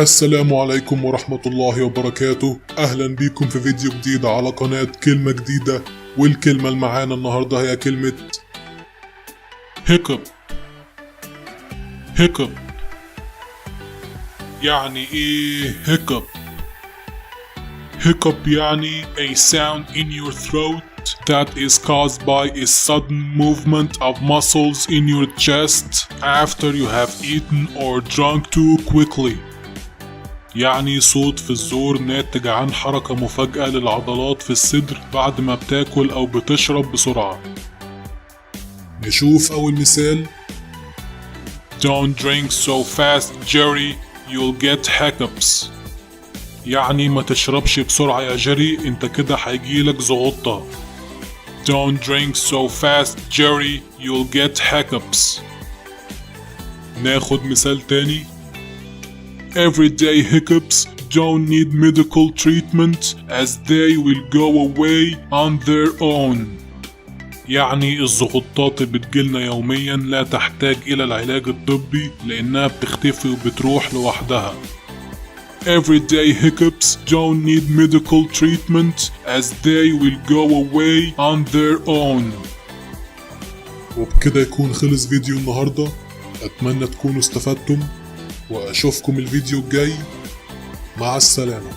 السلام عليكم ورحمة الله وبركاته. أهلا بيكم في فيديو جديد على قناة كلمة جديدة، والكلمة اللي معانا النهاردة هي كلمة hiccup. hiccup يعني ايه hiccup؟ hiccup يعني a sound in your throat that is caused by a sudden movement of muscles in your chest after you have eaten or drunk too quickly. يعني صوت في الزور ناتج عن حركة مفاجئة للعضلات في الصدر بعد ما بتاكل أو بتشرب بسرعة. نشوف أول مثال. Don't drink so fast Jerry, you'll get hiccups. يعني ما تشربش بسرعة يا جيري، انت كده هيجيلك زغطة. Don't drink so fast Jerry, you'll get hiccups. ناخد مثال تاني. Everyday hiccups don't need medical treatment as they will go away on their own. يعني الضغوطات اللي بتجيلنا يوميا لا تحتاج إلى العلاج الطبي لأنها بتختفي وبتروح لوحدها. Everyday hiccups don't need medical treatment as they will go away on their own. وبكده يكون خلص فيديو النهاردة. أتمنى تكونوا استفدتم، وأشوفكم الفيديو الجاي. مع السلامة.